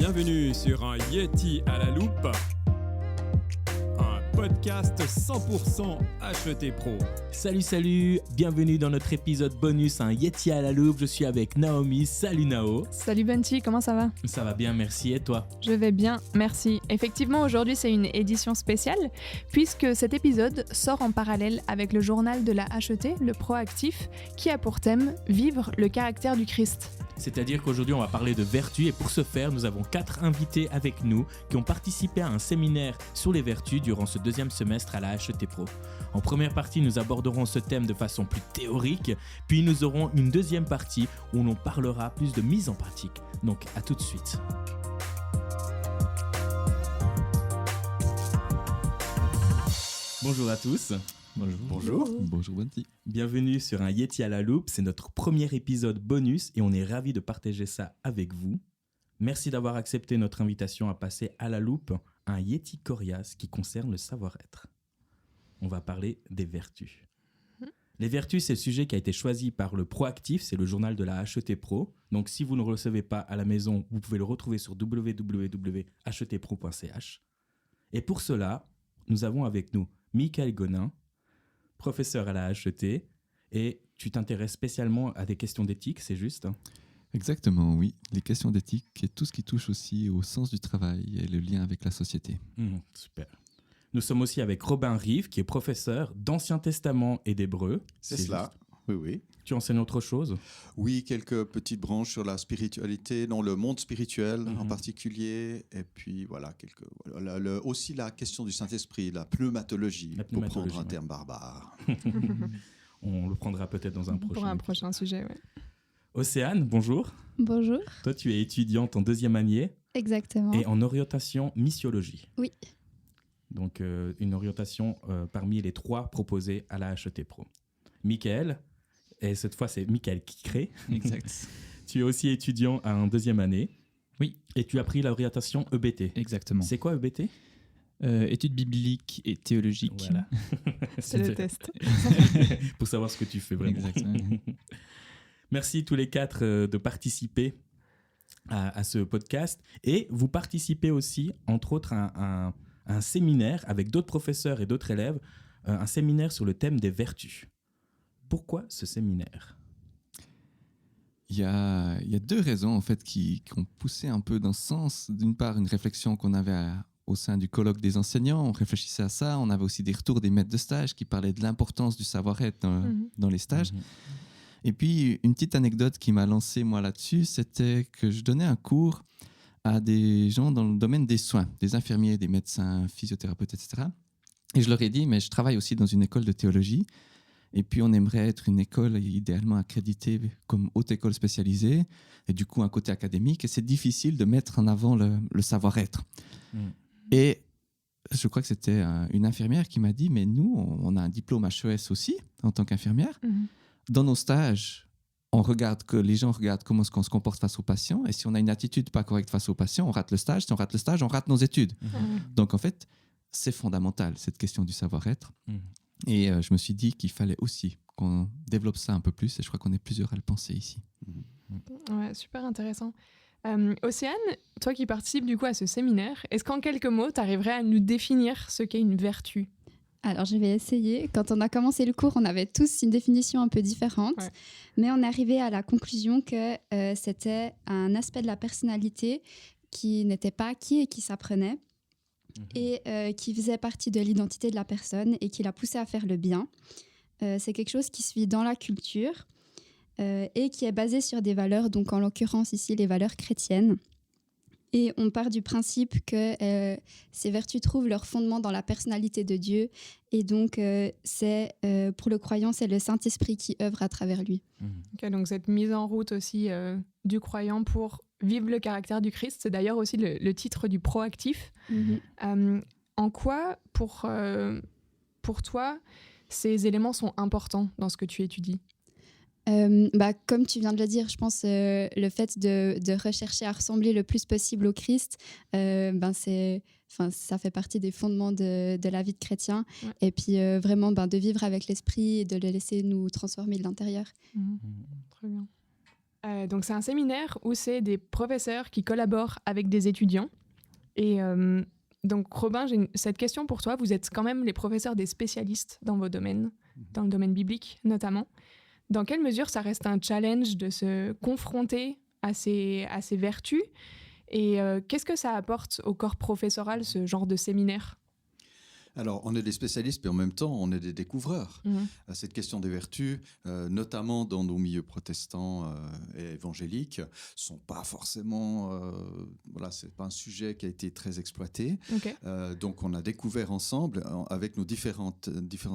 Bienvenue sur un Yeti à la loupe, un podcast 100% HET Pro. Salut, bienvenue dans notre épisode bonus, un Yeti à la loupe. Je suis avec Naomi. Salut Nao. Salut Bunty, comment ça va ? Ça va bien, merci. Et toi ? Je vais bien, merci. Effectivement, aujourd'hui c'est une édition spéciale, puisque cet épisode sort en parallèle avec le journal de la HET, le Proactif, qui a pour thème « Vivre le caractère du Christ ». C'est-à-dire qu'aujourd'hui on va parler de vertus et pour ce faire nous avons 4 invités avec nous qui ont participé à un séminaire sur les vertus durant ce deuxième semestre à la HET Pro. En première partie nous aborderons ce thème de façon plus théorique, puis nous aurons une deuxième partie où l'on parlera plus de mise en pratique. Donc à tout de suite. Bonjour à tous. Bonjour. Bonjour Bunty. Bienvenue sur un Yeti à la loupe, c'est notre premier épisode bonus et on est ravis de partager ça avec vous. Merci d'avoir accepté notre invitation à passer à la loupe un Yeti coriace qui concerne le savoir-être. On va parler des vertus. Les vertus, c'est le sujet qui a été choisi par le Proactif, c'est le journal de la HET Pro. Donc si vous ne le recevez pas à la maison, vous pouvez le retrouver sur www.hetpro.ch. Et pour cela, nous avons avec nous Michael Gonin, professeur à la HET, et tu t'intéresses spécialement à des questions d'éthique, c'est juste ? Exactement, oui. Les questions d'éthique et tout ce qui touche aussi au sens du travail et le lien avec la société. Super. Nous sommes aussi avec Robin Rive, qui est professeur d'Ancien Testament et d'Hébreu. C'est cela, juste. oui. Tu enseignes autre chose ? Oui, quelques petites branches sur la spiritualité, dans le monde spirituel en particulier, et puis voilà, aussi la question du Saint-Esprit, la pneumatologie, pour prendre un terme barbare. On le prendra peut-être dans un prochain. Pour un prochain sujet, oui. Océane, bonjour. Bonjour. Toi, tu es étudiante en 2e année. Exactement. Et en orientation missiologie. Oui. Donc, une orientation parmi les 3 proposées à la HET Pro. Michael, et cette fois, c'est Michael qui crée. Exact. Tu es aussi étudiant en 2e année. Oui. Et tu as pris l'orientation EBT. Exactement. C'est quoi EBT ? Études bibliques et théologiques. Voilà. C'est le test. Pour savoir ce que tu fais vraiment. Exactement. Merci tous les 4 de participer à ce podcast. Et vous participez aussi, entre autres, à un séminaire avec d'autres professeurs et d'autres élèves, un séminaire sur le thème des vertus. Pourquoi ce séminaire ? Il y a 2 raisons en fait qui ont poussé un peu dans ce sens. D'une part, une réflexion qu'on avait au sein du colloque des enseignants, on réfléchissait à ça. On avait aussi des retours des maîtres de stage qui parlaient de l'importance du savoir-être dans les stages. Et puis, une petite anecdote qui m'a lancé moi là-dessus, c'était que je donnais un cours à des gens dans le domaine des soins, des infirmiers, des médecins, physiothérapeutes, etc. Et je leur ai dit, mais je travaille aussi dans une école de théologie. Et puis, on aimerait être une école idéalement accréditée comme haute école spécialisée, et du coup, un côté académique. Et c'est difficile de mettre en avant le savoir-être. Et je crois que c'était une infirmière qui m'a dit, mais nous, on a un diplôme HES aussi, en tant qu'infirmière. Dans nos stages, les gens regardent comment est-ce qu'on se comporte face aux patients. Et si on a une attitude pas correcte face aux patients, on rate le stage. Si on rate le stage, on rate nos études. Donc, en fait, c'est fondamental, cette question du savoir-être. Et je me suis dit qu'il fallait aussi qu'on développe ça un peu plus. Et je crois qu'on est plusieurs à le penser ici. Ouais, super intéressant. Océane, toi qui participes du coup à ce séminaire, est-ce qu'en quelques mots, tu arriverais à nous définir ce qu'est une vertu ? Alors, je vais essayer. Quand on a commencé le cours, on avait tous une définition un peu différente, mais on est arrivé à la conclusion que c'était un aspect de la personnalité qui n'était pas acquis et qui s'apprenait, et qui faisait partie de l'identité de la personne et qui l'a poussé à faire le bien. C'est quelque chose qui se vit dans la culture et qui est basé sur des valeurs, donc en l'occurrence ici les valeurs chrétiennes. Et on part du principe que ces vertus trouvent leur fondement dans la personnalité de Dieu. Et donc, pour le croyant, c'est le Saint-Esprit qui œuvre à travers lui. Okay, donc cette mise en route aussi du croyant pour vivre le caractère du Christ, c'est d'ailleurs aussi le titre du Proactif. En quoi, pour toi, ces éléments sont importants dans ce que tu étudies ? Comme tu viens de le dire, je pense le fait de rechercher à ressembler le plus possible au Christ, ça fait partie des fondements de la vie de chrétien. Et puis vraiment de vivre avec l'esprit et de le laisser nous transformer de l'intérieur. Très bien. Donc c'est un séminaire où c'est des professeurs qui collaborent avec des étudiants. Et donc Robin, j'ai cette question pour toi. Vous êtes quand même les professeurs des spécialistes dans vos domaines, dans le domaine biblique notamment. Dans quelle mesure ça reste un challenge de se confronter à ces vertus? Et qu'est-ce que ça apporte au corps professoral, ce genre de séminaire? Alors, on est des spécialistes, mais en même temps, on est des découvreurs. Cette question des vertus, notamment dans nos milieux protestants et évangéliques, ne sont pas forcément... ce n'est pas un sujet qui a été très exploité. Okay. Donc, on a découvert ensemble, avec nos différents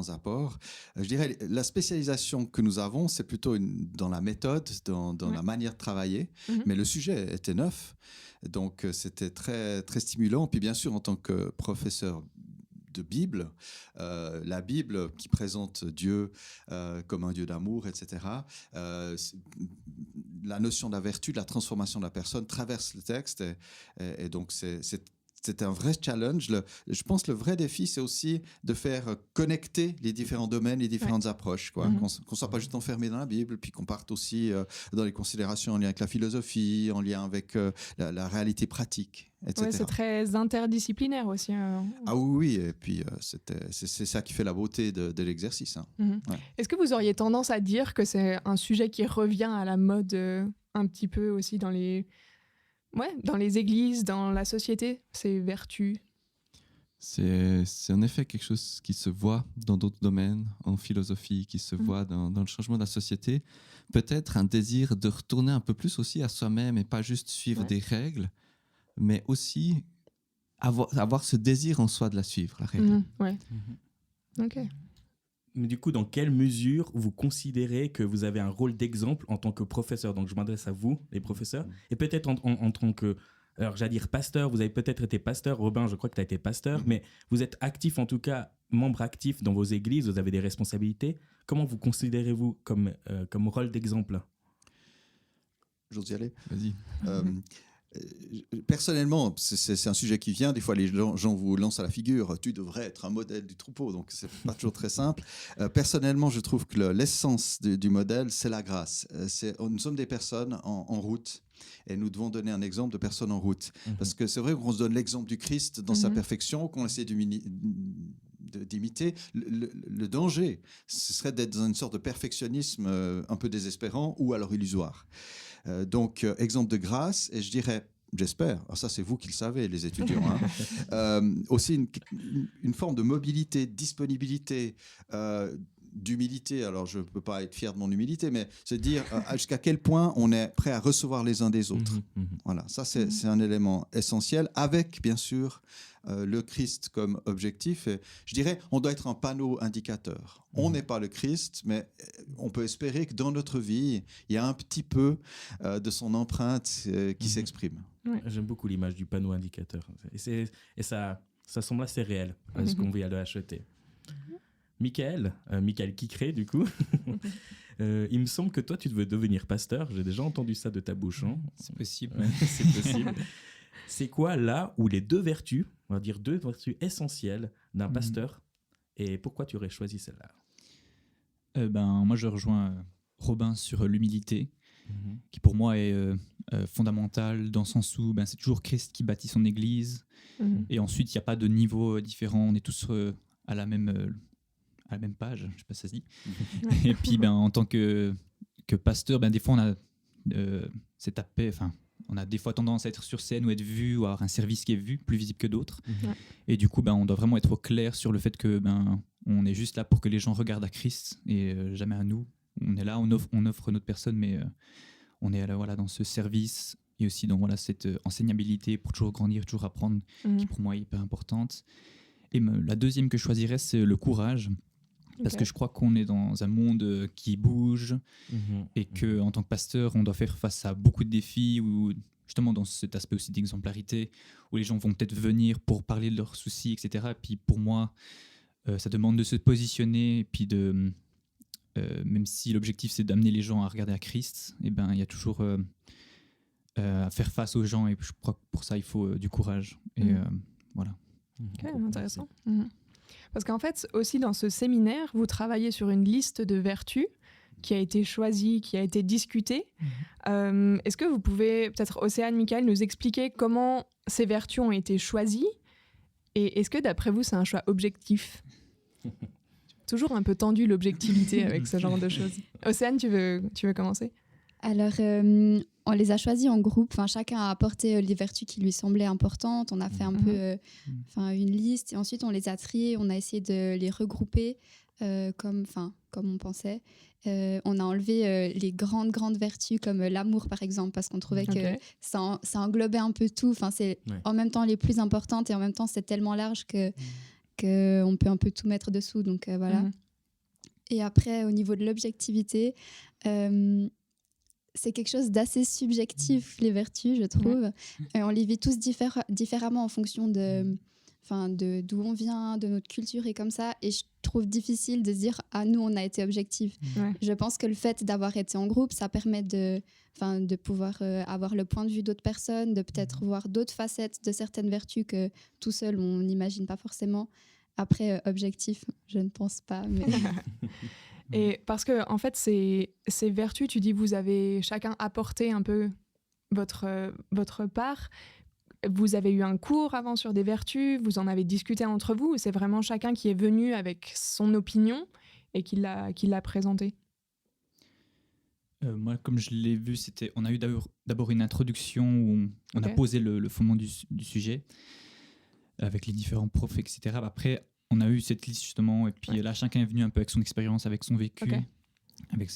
apports. Je dirais, la spécialisation que nous avons, c'est plutôt dans la méthode, dans la manière de travailler. Mais le sujet était neuf. Donc, c'était très, très stimulant. Puis, bien sûr, en tant que professeur de Bible, la Bible qui présente Dieu comme un Dieu d'amour, etc. La notion de la vertu, de la transformation de la personne traverse le texte et donc c'est un vrai challenge. Je pense que le vrai défi, c'est aussi de faire connecter les différents domaines, les différentes approches. Qu'on ne soit pas juste enfermé dans la Bible, puis qu'on parte aussi dans les considérations en lien avec la philosophie, en lien avec la réalité pratique, etc. Ouais, c'est très interdisciplinaire aussi. Ah oui, et puis c'est ça qui fait la beauté de l'exercice. Est-ce que vous auriez tendance à dire que c'est un sujet qui revient à la mode un petit peu aussi dans les églises, dans la société, ces vertus? C'est en effet quelque chose qui se voit dans d'autres domaines, en philosophie, qui se voit dans le changement de la société. Peut-être un désir de retourner un peu plus aussi à soi-même et pas juste suivre des règles, mais aussi avoir ce désir en soi de la suivre, la règle. Ok. Mais du coup, dans quelle mesure vous considérez que vous avez un rôle d'exemple en tant que professeur? Donc, je m'adresse à vous, les professeurs, et peut-être en tant que, alors j'allais dire pasteur, vous avez peut-être été pasteur, Robin, je crois que tu as été pasteur, mais vous êtes actif, en tout cas, membre actif dans vos églises, vous avez des responsabilités. Comment vous considérez-vous comme rôle d'exemple? J'ose y aller? Vas-y. Personnellement, c'est un sujet qui vient. Des fois, les gens vous lancent à la figure. Tu devrais être un modèle du troupeau. Donc, c'est pas toujours très simple. Personnellement, je trouve que l'essence du modèle, c'est la grâce. Nous sommes des personnes en route. Et nous devons donner un exemple de personnes en route. Parce que c'est vrai qu'on se donne l'exemple du Christ dans sa perfection, qu'on essaie d'imiter. Le danger, ce serait d'être dans une sorte de perfectionnisme un peu désespérant ou alors illusoire. Donc, exemple de grâce, et je dirais, j'espère, ça c'est vous qui le savez, les étudiants, aussi une forme de mobilité, de disponibilité, d'humilité. Alors, je ne peux pas être fier de mon humilité, mais c'est dire jusqu'à quel point on est prêt à recevoir les uns des autres. Voilà, ça c'est un élément essentiel, avec bien sûr le Christ comme objectif. Et je dirais, on doit être un panneau indicateur. On n'est pas le Christ, mais on peut espérer que dans notre vie, il y a un petit peu de son empreinte qui s'exprime. Ouais. J'aime beaucoup l'image du panneau indicateur. Et ça semble assez réel, ce qu'on vit à l'EHET. Michael Kicré, du coup, il me semble que toi, tu veux devenir pasteur. J'ai déjà entendu ça de ta bouche. Hein. C'est possible. Ouais, c'est possible. C'est quoi là où les deux vertus, on va dire deux vertus essentielles d'un pasteur, et pourquoi tu aurais choisi celle-là? Moi, je rejoins Robin sur l'humilité, qui pour moi est fondamentale dans le sens où c'est toujours Christ qui bâtit son église, et ensuite, il n'y a pas de niveau différent, on est tous à la même page, je ne sais pas si ça se dit. Et puis, en tant que pasteur, des fois, on a cette appel, on a des fois tendance à être sur scène ou être vu, ou avoir un service qui est vu, plus visible que d'autres. Et du coup, on doit vraiment être au clair sur le fait que on est juste là pour que les gens regardent à Christ et jamais à nous. On est là, on offre notre personne, mais on est là, dans ce service et aussi dans cette enseignabilité pour toujours grandir, toujours apprendre, qui pour moi est hyper importante. Et la deuxième que je choisirais, c'est le courage. Parce que je crois qu'on est dans un monde qui bouge et qu'en tant que pasteur, on doit faire face à beaucoup de défis, ou justement dans cet aspect aussi d'exemplarité, où les gens vont peut-être venir pour parler de leurs soucis, etc. Et puis pour moi, ça demande de se positionner, et puis même si l'objectif c'est d'amener les gens à regarder à Christ, il y a toujours à faire face aux gens, et je crois que pour ça il faut du courage. Et voilà. Ok, intéressant. Parce qu'en fait, aussi dans ce séminaire, vous travaillez sur une liste de vertus qui a été choisi, qui a été discuté. Est-ce que vous pouvez, peut-être Océane, Michael, nous expliquer comment ces vertus ont été choisies et est-ce que d'après vous, c'est un choix objectif ? Toujours un peu tendu l'objectivité avec ce genre de choses. Océane, tu veux commencer ? Alors, on les a choisis en groupe. Enfin, chacun a apporté les vertus qui lui semblaient importantes. On a fait un peu une liste. Et ensuite, on les a triées. On a essayé de les regrouper comme on pensait. On a enlevé les grandes vertus comme l'amour, par exemple, parce qu'on trouvait que ça englobait un peu tout. Enfin, c'est en même temps les plus importantes et en même temps, c'est tellement large qu'on peut un peu tout mettre dessous. Donc, voilà. Et après, au niveau de l'objectivité... c'est quelque chose d'assez subjectif, les vertus, je trouve. On les vit tous différemment en fonction d'où on vient, de notre culture et comme ça. Et je trouve difficile de se dire « Ah, nous, on a été objectifs ». Je pense que le fait d'avoir été en groupe, ça permet de pouvoir avoir le point de vue d'autres personnes, de peut-être voir d'autres facettes de certaines vertus que tout seul, on n'imagine pas forcément. Après, objectif, je ne pense pas, mais... Et parce que, en fait, ces vertus, tu dis, vous avez chacun apporté un peu votre part. Vous avez eu un cours avant sur des vertus, vous en avez discuté entre vous, ou c'est vraiment chacun qui est venu avec son opinion et qui l'a présentée ? Moi, comme je l'ai vu, on a eu d'abord une introduction où on a posé le fondement du sujet avec les différents profs, etc. Après, on a eu cette liste justement, et puis là, chacun est venu un peu avec son expérience, avec son vécu, avec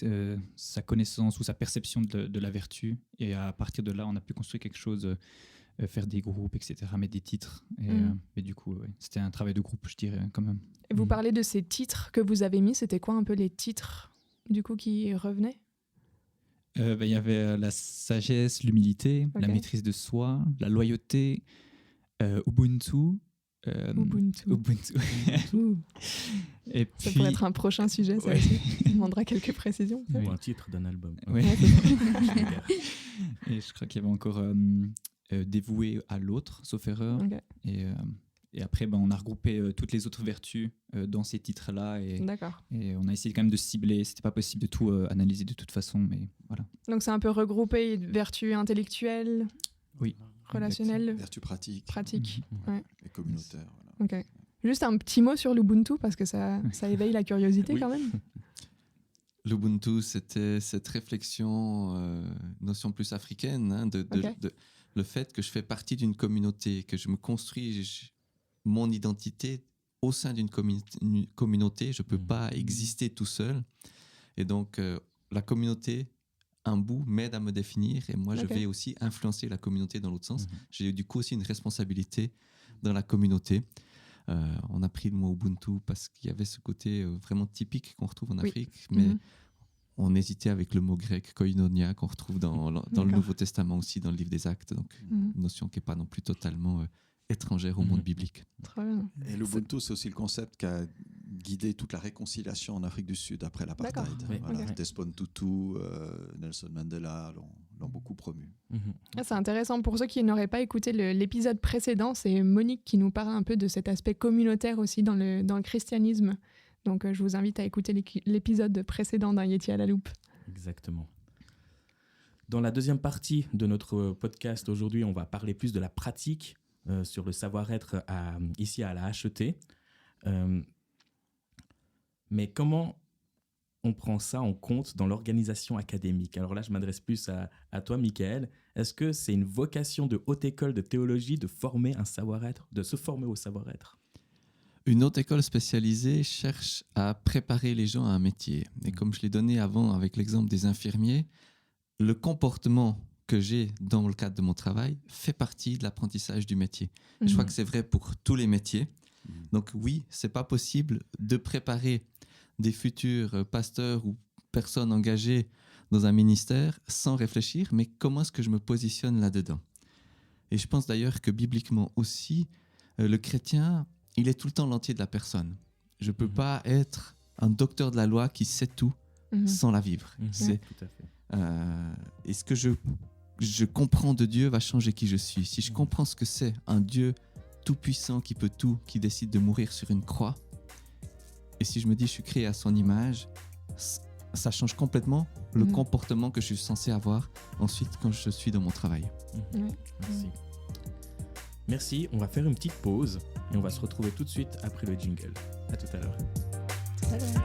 sa connaissance ou sa perception de la vertu. Et à partir de là, on a pu construire quelque chose, faire des groupes, etc., mettre des titres. Et du coup, c'était un travail de groupe, je dirais, quand même. Et vous parlez de ces titres que vous avez mis, c'était quoi un peu les titres, du coup, qui revenaient ? Il y avait la sagesse, l'humilité, la maîtrise de soi, la loyauté, Ubuntu. Ubuntu. Et puis... Ça pourrait être un prochain sujet, ça aussi. On demandera quelques précisions. Ou un titre d'un album. Et je crois qu'il y avait encore dévoué à l'autre, sauf erreur. Et après, on a regroupé toutes les autres vertus dans ces titres-là. Et on a essayé quand même de cibler. C'était pas possible de tout analyser de toute façon, mais voilà. Donc c'est un peu regroupé vertus intellectuelles. Oui. Relationnelles. Vertus pratiques. Et communautaires. Voilà. Juste un petit mot sur l'Ubuntu, parce que ça éveille la curiosité quand même. L'Ubuntu, c'était cette réflexion, notion plus africaine, de le fait que je fais partie d'une communauté, que je me construis mon identité au sein d'une communauté. Je ne peux pas exister tout seul. Et donc, la communauté... un bout m'aide à me définir et moi je vais aussi influencer la communauté dans l'autre sens. J'ai du coup aussi une responsabilité dans la communauté. On a pris le mot Ubuntu parce qu'il y avait ce côté vraiment typique qu'on retrouve en Afrique, mais on hésitait avec le mot grec koinonia qu'on retrouve dans le Nouveau Testament aussi, dans le livre des Actes, donc une notion qui n'est pas non plus totalement étrangère au monde biblique. Très bien. Et l'Ubuntu, c'est aussi le concept qui a guidé toute la réconciliation en Afrique du Sud après l'apartheid. Desmond Tutu, Nelson Mandela l'ont beaucoup promu. C'est intéressant. Pour ceux qui n'auraient pas écouté l'épisode précédent, c'est Monique qui nous parle un peu de cet aspect communautaire aussi dans le christianisme. Donc je vous invite à écouter l'épisode précédent d'un Yeti à la loupe. Exactement. Dans la deuxième partie de notre podcast aujourd'hui, on va parler plus de la pratique sur le savoir-être ici à la HET. Mais comment on prend ça en compte dans l'organisation académique ? Alors là, je m'adresse plus à toi, Michael. Est-ce que c'est une vocation de haute école de théologie de former un savoir-être, de se former au savoir-être ? Une haute école spécialisée cherche à préparer les gens à un métier. Et comme je l'ai donné avant avec l'exemple des infirmiers, le comportement que j'ai dans le cadre de mon travail fait partie de l'apprentissage du métier. Je crois que c'est vrai pour tous les métiers. Donc oui, c'est pas possible de préparer des futurs pasteurs ou personnes engagées dans un ministère sans réfléchir, mais comment est-ce que je me positionne là-dedans ? Et je pense d'ailleurs que bibliquement aussi, le chrétien, il est tout le temps l'entier de la personne. Je ne peux pas être un docteur de la loi qui sait tout sans la vivre. Tout à fait. Et ce que je comprends de Dieu va changer qui je suis. Si je comprends ce que c'est un Dieu tout-puissant qui peut tout, qui décide de mourir sur une croix, et si je me dis je suis créé à son image, ça change complètement le comportement que je suis censé avoir ensuite quand je suis dans mon travail. Merci. Merci, on va faire une petite pause et on va se retrouver tout de suite après le jingle. À tout à l'heure. Tout à l'heure.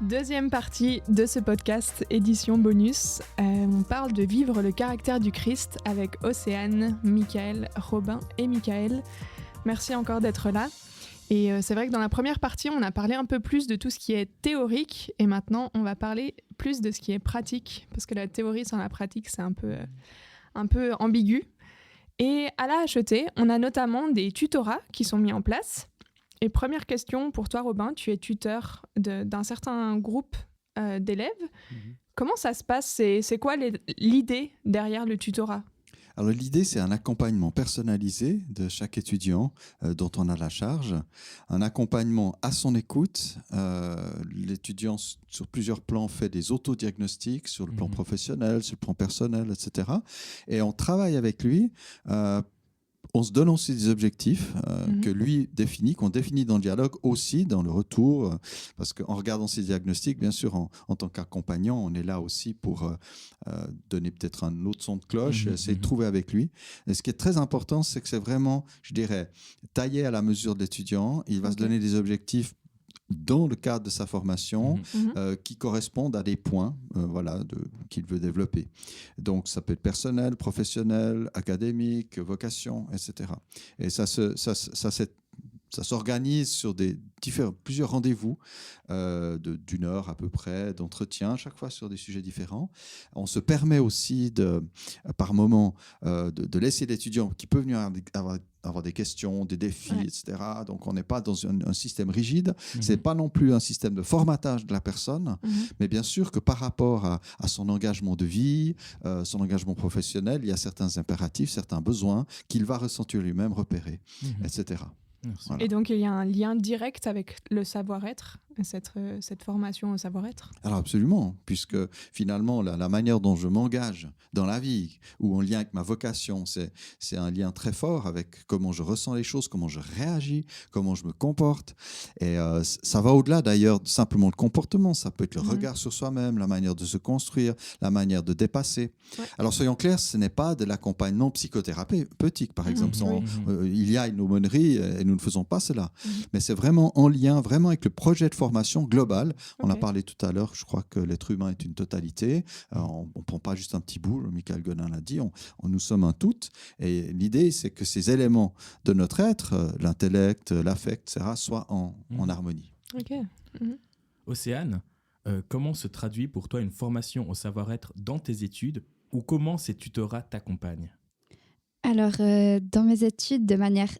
Deuxième partie de ce podcast, édition bonus. On parle de vivre le caractère du Christ avec Océane, Michael, Robin et Michael. Merci encore d'être là. Et c'est vrai que dans la première partie, on a parlé un peu plus de tout ce qui est théorique. Et maintenant, on va parler plus de ce qui est pratique. Parce que la théorie sans la pratique, c'est un peu ambigu. Et à la HET, on a notamment des tutorats qui sont mis en place. Et première question pour toi, Robin, tu es tuteur d'un certain groupe d'élèves. Comment ça se passe ? C'est quoi l'idée derrière le tutorat ? Alors l'idée, c'est un accompagnement personnalisé de chaque étudiant dont on a la charge, un accompagnement à son écoute. L'étudiant, sur plusieurs plans, fait des autodiagnostics sur le plan professionnel, sur le plan personnel, etc. Et on travaille avec lui. On se donne aussi des objectifs que lui définit, qu'on définit dans le dialogue aussi, dans le retour, parce qu'en regardant ces diagnostics, bien sûr, en tant qu'accompagnant, on est là aussi pour donner peut-être un autre son de cloche, essayer de trouver avec lui. Et ce qui est très important, c'est que c'est vraiment, je dirais, taillé à la mesure de l'étudiant. Il va se donner des objectifs dans le cadre de sa formation qui correspondent à des points qu'il veut développer. Donc, ça peut être personnel, professionnel, académique, vocation, etc. Et ça s'organise sur plusieurs rendez-vous d'une heure à peu près d'entretien, chaque fois sur des sujets différents. On se permet aussi, par moment, de laisser l'étudiant qui peut venir avoir des questions, des défis, etc. Donc, on n'est pas dans un système rigide. Ce n'est pas non plus un système de formatage de la personne, mais bien sûr que par rapport à son engagement de vie, son engagement professionnel, il y a certains impératifs, certains besoins qu'il va ressentir lui-même, repérer, etc. Voilà. Et donc, il y a un lien direct avec le savoir-être, cette formation au savoir-être ? Alors absolument, puisque finalement, la manière dont je m'engage dans la vie, ou en lien avec ma vocation, c'est un lien très fort avec comment je ressens les choses, comment je réagis, comment je me comporte. Et ça va au-delà d'ailleurs de simplement le comportement. Ça peut être le regard sur soi-même, la manière de se construire, la manière de dépasser. Ouais. Alors soyons clairs, ce n'est pas de l'accompagnement psychothérapeutique, par exemple. Il y a une aumônerie et nous ne faisons pas cela. Mais c'est vraiment en lien, vraiment avec le projet de formation globale. On a parlé tout à l'heure, je crois que l'être humain est une totalité. On ne prend pas juste un petit bout, Michael Godin l'a dit, nous sommes un tout. Et l'idée, c'est que ces éléments de notre être, l'intellect, l'affect, etc., soient en harmonie. Océane, comment se traduit pour toi une formation au savoir-être dans tes études ou comment ces tutorats t'accompagnent ? Alors, dans mes études, de manière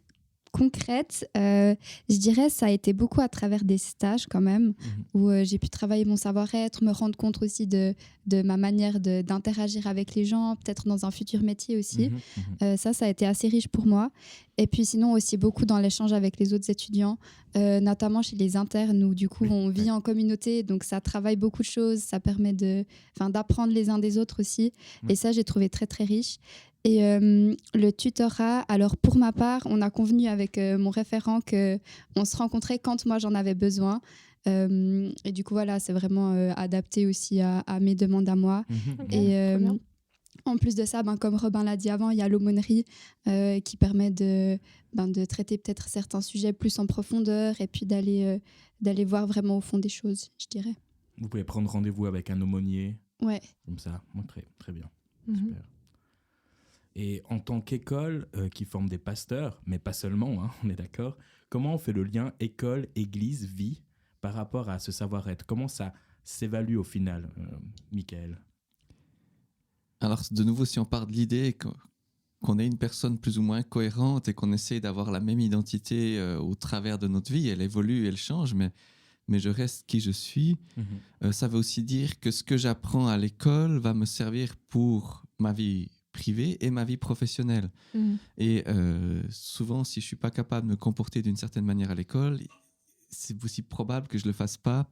concrète, je dirais ça a été beaucoup à travers des stages quand même, où j'ai pu travailler mon savoir-être, me rendre compte aussi de ma manière d'interagir avec les gens, peut-être dans un futur métier aussi. Ça a été assez riche pour moi. Et puis sinon aussi beaucoup dans l'échange avec les autres étudiants, notamment chez les internes où du coup on vit en communauté, donc ça travaille beaucoup de choses, ça permet d'apprendre les uns des autres aussi. Et ça, j'ai trouvé très très riche. Et le tutorat, alors pour ma part, on a convenu avec mon référent qu'on se rencontrait quand moi j'en avais besoin. Et du coup, voilà, c'est vraiment adapté aussi à mes demandes à moi. Et en plus de ça, comme Robin l'a dit avant, il y a l'aumônerie qui permet de traiter peut-être certains sujets plus en profondeur et puis d'aller voir vraiment au fond des choses, je dirais. Vous pouvez prendre rendez-vous avec un aumônier. Ouais. Comme ça, très, très bien. Super. Et en tant qu'école qui forme des pasteurs, mais pas seulement, on est d'accord, comment on fait le lien école, église, vie par rapport à ce savoir-être ? Comment ça s'évalue au final, Michael ? Alors, de nouveau, si on part de l'idée qu'on est une personne plus ou moins cohérente et qu'on essaie d'avoir la même identité au travers de notre vie, elle évolue, elle change, mais je reste qui je suis, ça veut aussi dire que ce que j'apprends à l'école va me servir pour ma vie privée et ma vie professionnelle. Et souvent, si je ne suis pas capable de me comporter d'une certaine manière à l'école, c'est aussi probable que je ne le fasse pas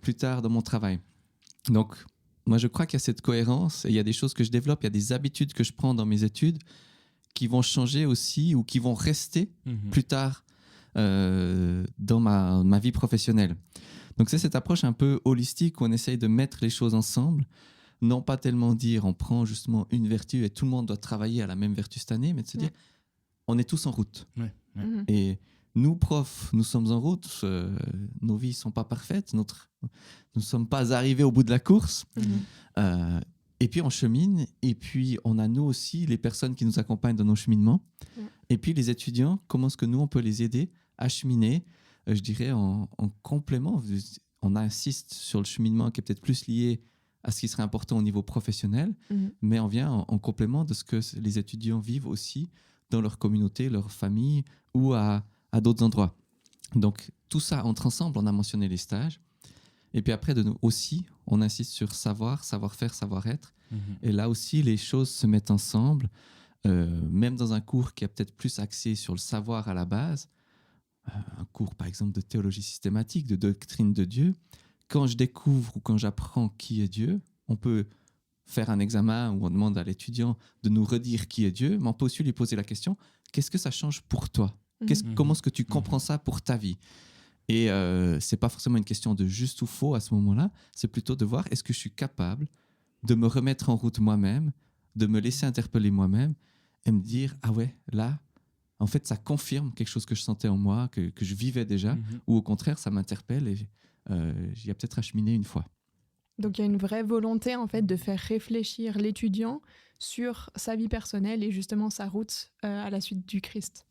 plus tard dans mon travail. Donc, moi, je crois qu'il y a cette cohérence et il y a des choses que je développe, il y a des habitudes que je prends dans mes études qui vont changer aussi ou qui vont rester plus tard dans ma vie professionnelle. Donc, c'est cette approche un peu holistique où on essaye de mettre les choses ensemble. Non pas tellement dire on prend justement une vertu et tout le monde doit travailler à la même vertu cette année, mais de se dire on est tous en route. Et nous, profs, nous sommes en route. Nos vies ne sont pas parfaites. Nous ne sommes pas arrivés au bout de la course. Et puis, on chemine. Et puis, on a nous aussi les personnes qui nous accompagnent dans nos cheminements. Et puis, les étudiants, comment est-ce que nous, on peut les aider à cheminer, je dirais, en complément. On insiste sur le cheminement qui est peut-être plus lié à ce qui serait important au niveau professionnel, mais on vient en complément de ce que les étudiants vivent aussi dans leur communauté, leur famille ou à d'autres endroits. Donc, tout ça entre ensemble. On a mentionné les stages. Et puis après, aussi, on insiste sur savoir, savoir-faire, savoir-être. Et là aussi, les choses se mettent ensemble. Même dans un cours qui est peut-être plus axé sur le savoir à la base, un cours, par exemple, de théologie systématique, de doctrine de Dieu, quand je découvre ou quand j'apprends qui est Dieu, on peut faire un examen où on demande à l'étudiant de nous redire qui est Dieu, mais on peut aussi lui poser la question, qu'est-ce que ça change pour toi ? Comment est-ce que tu comprends ça pour ta vie ? Et ce n'est pas forcément une question de juste ou faux à ce moment-là, c'est plutôt de voir est-ce que je suis capable de me remettre en route moi-même, de me laisser interpeller moi-même et me dire « Ah ouais, là, en fait, ça confirme quelque chose que je sentais en moi, que je vivais déjà, ou au contraire, ça m'interpelle et j'y ai peut-être acheminé une fois. » Donc il y a une vraie volonté en fait de faire réfléchir l'étudiant sur sa vie personnelle et justement sa route à la suite du Christ.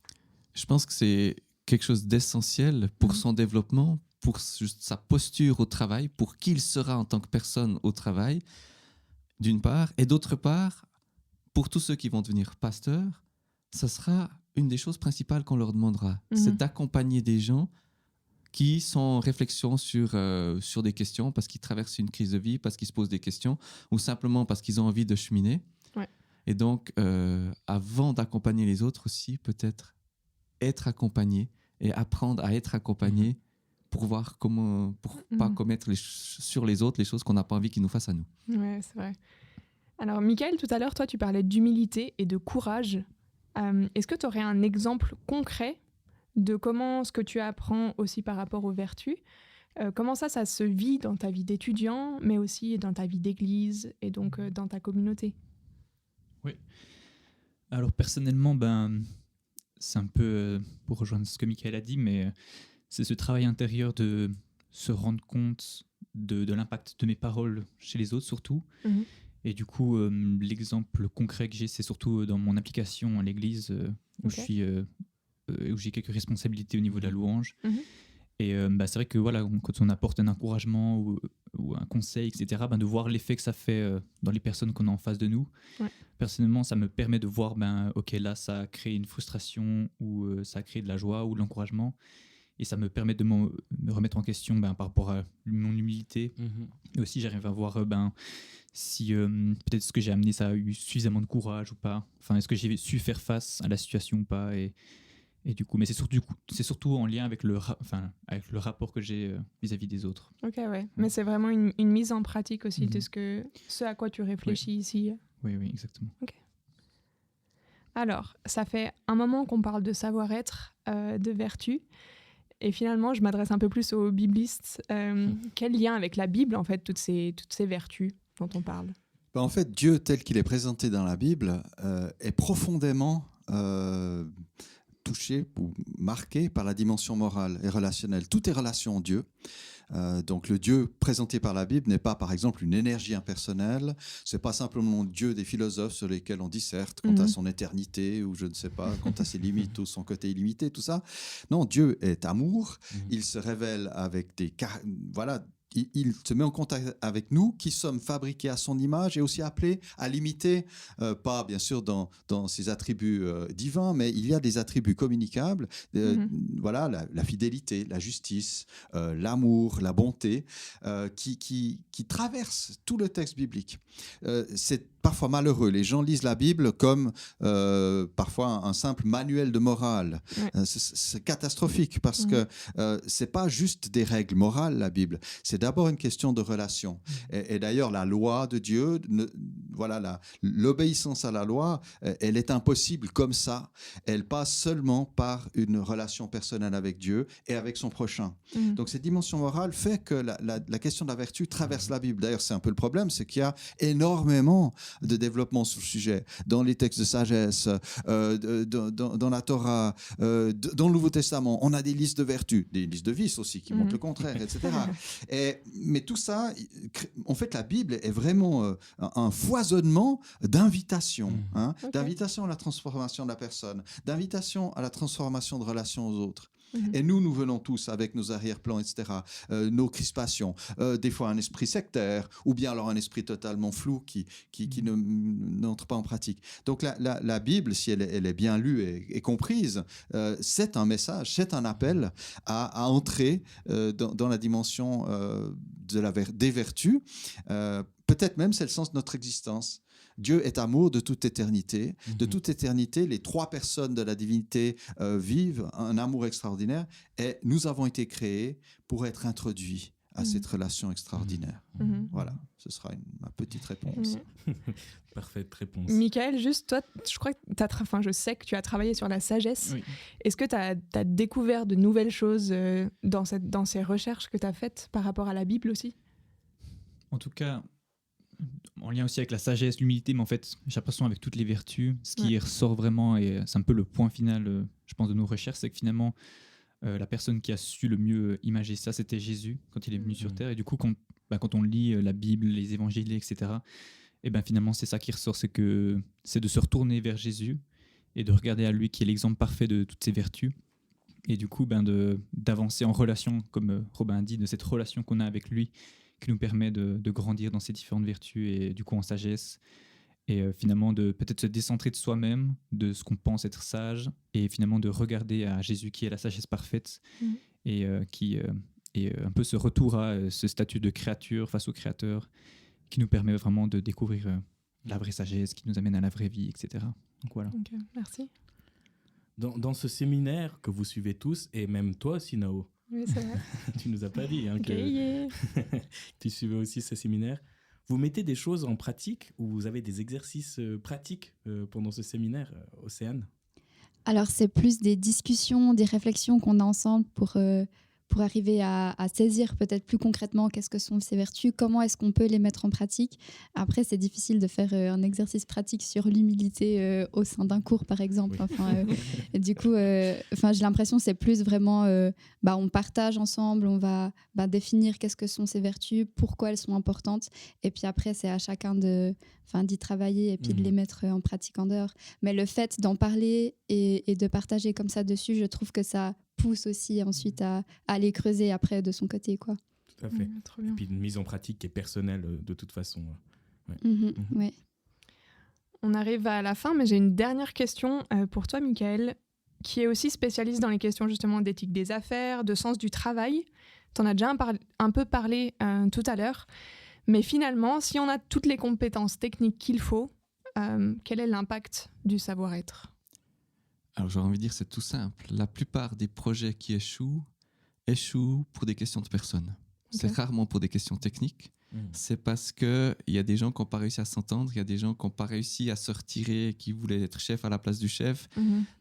Je pense que c'est quelque chose d'essentiel pour son développement, pour juste sa posture au travail, pour qui il sera en tant que personne au travail, d'une part, et d'autre part, pour tous ceux qui vont devenir pasteurs, ça sera une des choses principales qu'on leur demandera, c'est d'accompagner des gens qui sont en réflexion sur des questions parce qu'ils traversent une crise de vie, parce qu'ils se posent des questions ou simplement parce qu'ils ont envie de cheminer. Ouais. Et donc, avant d'accompagner les autres aussi, peut-être être accompagné et apprendre à être accompagné pour voir comment, pour pas commettre sur les autres les choses qu'on n'a pas envie qu'ils nous fassent à nous. Ouais, c'est vrai. Alors, Michael, tout à l'heure, toi, tu parlais d'humilité et de courage. Est-ce que tu aurais un exemple concret de comment ce que tu apprends aussi par rapport aux vertus, comment ça se vit dans ta vie d'étudiant, mais aussi dans ta vie d'église et donc dans ta communauté? Oui. Alors personnellement, c'est un peu pour rejoindre ce que Michael a dit, mais c'est ce travail intérieur de se rendre compte de l'impact de mes paroles chez les autres surtout. Et du coup, l'exemple concret que j'ai, c'est surtout dans mon application à l'église où je suis... où j'ai quelques responsabilités au niveau de la louange. Et c'est vrai que voilà, quand on apporte un encouragement ou un conseil, etc., de voir l'effet que ça fait dans les personnes qu'on a en face de nous. Ouais. Personnellement, ça me permet de voir, ok, là, ça a créé une frustration ou ça a créé de la joie ou de l'encouragement. Et ça me permet de me remettre en question par rapport à mon humilité. Et aussi, j'arrive à voir si peut-être ce que j'ai amené, ça a eu suffisamment de courage ou pas. Enfin, est-ce que j'ai su faire face à la situation ou pas. Et du coup, mais c'est surtout en lien avec le rapport que j'ai vis-à-vis des autres. Ok, ouais. Mais c'est vraiment une mise en pratique aussi de ce à quoi tu réfléchis ici. Oui, exactement. Ok. Alors, ça fait un moment qu'on parle de savoir-être, de vertu. Et finalement, je m'adresse un peu plus aux biblistes. Quel lien avec la Bible, en fait, toutes ces vertus dont on parle? En fait, Dieu tel qu'il est présenté dans la Bible est profondément... touché ou marqué par la dimension morale et relationnelle. Tout est relation en Dieu. Donc le Dieu présenté par la Bible n'est pas, par exemple, une énergie impersonnelle. C'est pas simplement le Dieu des philosophes sur lesquels on disserte quant à son éternité ou je ne sais pas, quant à ses limites ou son côté illimité, tout ça. Non, Dieu est amour. Il se révèle avec des... Il se met en contact avec nous qui sommes fabriqués à son image et aussi appelés à l'imiter, pas bien sûr dans ses attributs divins, mais il y a des attributs communicables, voilà, la fidélité, la justice, l'amour, la bonté, qui traversent tout le texte biblique. Cette parfois malheureux. Les gens lisent la Bible comme parfois un simple manuel de morale. Ouais. C'est catastrophique parce que c'est pas juste des règles morales, la Bible. C'est d'abord une question de relation. Et d'ailleurs, la loi de Dieu, l'obéissance à la loi, elle est impossible comme ça. Elle passe seulement par une relation personnelle avec Dieu et avec son prochain. Donc cette dimension morale fait que la question de la vertu traverse la Bible. D'ailleurs, c'est un peu le problème, c'est qu'il y a énormément de développement sur le sujet, dans les textes de sagesse, dans la Torah, dans le Nouveau Testament. On a des listes de vertus, des listes de vices aussi qui montrent le contraire, etc. Mais tout ça, en fait, la Bible est vraiment un foisonnement d'invitations, d'invitations à la transformation de la personne, d'invitations à la transformation de relations aux autres. Et nous venons tous avec nos arrière-plans, etc., nos crispations, des fois un esprit sectaire, ou bien alors un esprit totalement flou qui n'entre pas en pratique. Donc la Bible, si elle est bien lue et comprise, c'est un message, c'est un appel à entrer dans la dimension des vertus. Peut-être même c'est le sens de notre existence. Dieu est amour de toute éternité. De toute éternité, les trois personnes de la divinité vivent un amour extraordinaire et nous avons été créés pour être introduits à cette relation extraordinaire. Voilà, ce sera ma petite réponse. Parfaite réponse. Michael, juste toi, je crois que je sais que tu as travaillé sur la sagesse. Oui. Est-ce que tu as découvert de nouvelles choses dans ces recherches que tu as faites par rapport à la Bible aussi ? En tout cas, en lien aussi avec la sagesse, l'humilité, mais en fait, j'ai l'impression avec toutes les vertus, ce qui ressort vraiment, et c'est un peu le point final, je pense, de nos recherches, c'est que finalement, la personne qui a su le mieux imager ça, c'était Jésus, quand il est venu sur Terre. Et du coup, quand on lit la Bible, les évangiles, etc., et ben finalement, c'est ça qui ressort, c'est de se retourner vers Jésus et de regarder à lui qui est l'exemple parfait de toutes ces vertus. Et du coup, d'avancer en relation, comme Robin dit, de cette relation qu'on a avec lui, qui nous permet de grandir dans ces différentes vertus et du coup en sagesse, et finalement de peut-être se décentrer de soi-même, de ce qu'on pense être sage, et finalement de regarder à Jésus qui est la sagesse parfaite, et qui est un peu ce retour à ce statut de créature face au Créateur, qui nous permet vraiment de découvrir la vraie sagesse, qui nous amène à la vraie vie, etc. Donc voilà. Okay, merci. Dans ce séminaire que vous suivez tous, et même toi aussi, Nao, oui, c'est vrai. Tu nous as pas dit que tu suivais aussi ce séminaire. Vous mettez des choses en pratique ou vous avez des exercices pratiques pendant ce séminaire, Océane ? Alors, c'est plus des discussions, des réflexions qu'on a ensemble pour arriver à saisir peut-être plus concrètement qu'est-ce que sont ces vertus, comment est-ce qu'on peut les mettre en pratique. Après, c'est difficile de faire un exercice pratique sur l'humilité au sein d'un cours, par exemple. Et du coup, j'ai l'impression que c'est plus vraiment, on partage ensemble, on va définir qu'est-ce que sont ces vertus, pourquoi elles sont importantes, et puis après, c'est à chacun d'y travailler et puis de les mettre en pratique en dehors. Mais le fait d'en parler et de partager comme ça dessus, je trouve que ça pousse aussi ensuite à aller creuser après de son côté, quoi. Tout à fait. Et puis une mise en pratique qui est personnelle de toute façon. Ouais. On arrive à la fin, mais j'ai une dernière question pour toi, Michael, qui est aussi spécialiste dans les questions justement d'éthique des affaires, de sens du travail. Tu en as déjà un peu parlé tout à l'heure, mais finalement, si on a toutes les compétences techniques qu'il faut, quel est l'impact du savoir-être ? Alors j'aurais envie de dire c'est tout simple. La plupart des projets qui échouent pour des questions de personnes. Okay. C'est rarement pour des questions techniques. C'est parce qu'il y a des gens qui n'ont pas réussi à s'entendre, il y a des gens qui n'ont pas réussi à se retirer, qui voulaient être chef à la place du chef.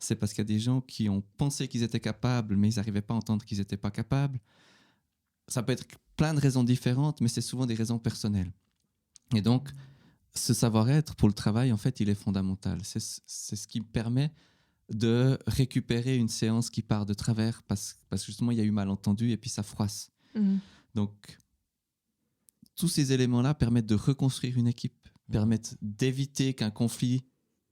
C'est parce qu'il y a des gens qui ont pensé qu'ils étaient capables, mais ils n'arrivaient pas à entendre qu'ils n'étaient pas capables. Ça peut être plein de raisons différentes, mais c'est souvent des raisons personnelles. Et donc, ce savoir-être pour le travail, en fait, il est fondamental. C'est ce qui permet de récupérer une séance qui part de travers parce que justement il y a eu malentendu et puis ça froisse. Donc tous ces éléments-là permettent de reconstruire une équipe, permettent d'éviter qu'un conflit,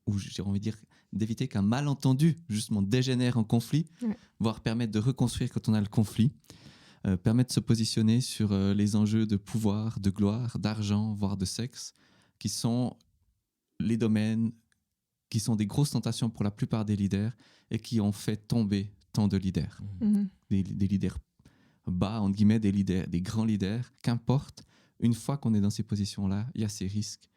ou j'ai envie de dire d'éviter qu'un malentendu justement dégénère en conflit, voire permettre de reconstruire quand on a le conflit, permettre de se positionner sur les enjeux de pouvoir, de gloire, d'argent, voire de sexe, qui sont les domaines qui sont des grosses tentations pour la plupart des leaders et qui ont fait tomber tant de leaders. Des leaders bas, entre guillemets, des grands leaders. Qu'importe, une fois qu'on est dans ces positions-là, il y a ces risques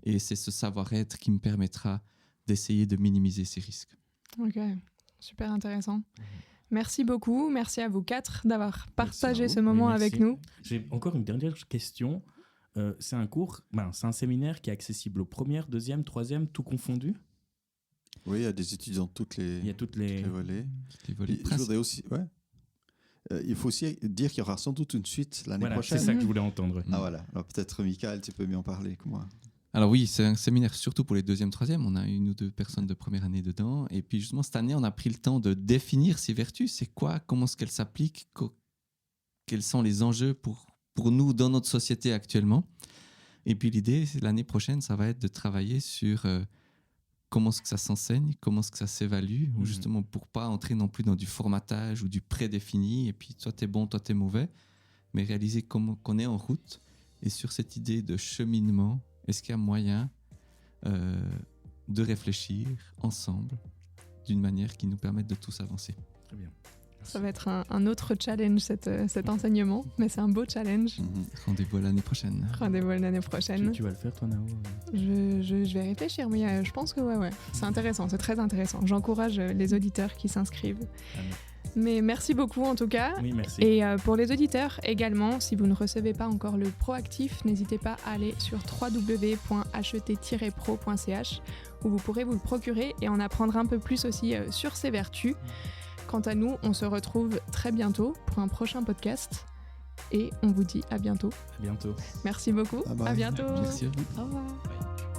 Et c'est ce savoir-être qui me permettra d'essayer de minimiser ces risques. Ok, super intéressant. Merci beaucoup. Merci à vous 4 d'avoir partagé ce moment avec nous. J'ai encore une dernière question. C'est un cours, c'est un séminaire qui est accessible aux premières, deuxième, troisième, tout confondu? Oui, il y a des étudiants de toutes les volets. Je voudrais aussi, il faut aussi dire qu'il y aura sans doute une suite l'année prochaine. C'est ça que je voulais entendre. Ah voilà, alors peut-être Michael, tu peux mieux en parler que moi. Alors oui, c'est un séminaire surtout pour les deuxième, troisième. On a 1 ou 2 personnes de première année dedans. Et puis justement, cette année, on a pris le temps de définir ces vertus. C'est quoi? Comment est-ce qu'elles s'appliquent? Quels sont les enjeux pour nous dans notre société actuellement? Et puis l'idée, l'année prochaine, ça va être de travailler sur comment est-ce que ça s'enseigne, comment est-ce que ça s'évalue, ou justement pour pas entrer non plus dans du formatage ou du prédéfini. Et puis toi, t'es bon, toi, t'es mauvais. Mais réaliser qu'on est en route. Et sur cette idée de cheminement, est-ce qu'il y a moyen de réfléchir ensemble d'une manière qui nous permette de tous avancer? Très bien. Ça va être un autre challenge, cet enseignement, mais c'est un beau challenge. Rendez-vous à l'année prochaine. Rendez-vous à l'année prochaine. Tu vas le faire, toi, Nao? Je vais réfléchir, mais je pense que ouais. C'est intéressant, c'est très intéressant. J'encourage les auditeurs qui s'inscrivent. Mais merci beaucoup en tout cas. Oui, merci. Et pour les auditeurs également, si vous ne recevez pas encore le Proactif, n'hésitez pas à aller sur www.het-pro.ch où vous pourrez vous le procurer et en apprendre un peu plus aussi sur ses vertus. Quant à nous, on se retrouve très bientôt pour un prochain podcast et on vous dit à bientôt. À bientôt. Merci beaucoup. Bye bye. À bientôt. Merci à vous. Au revoir.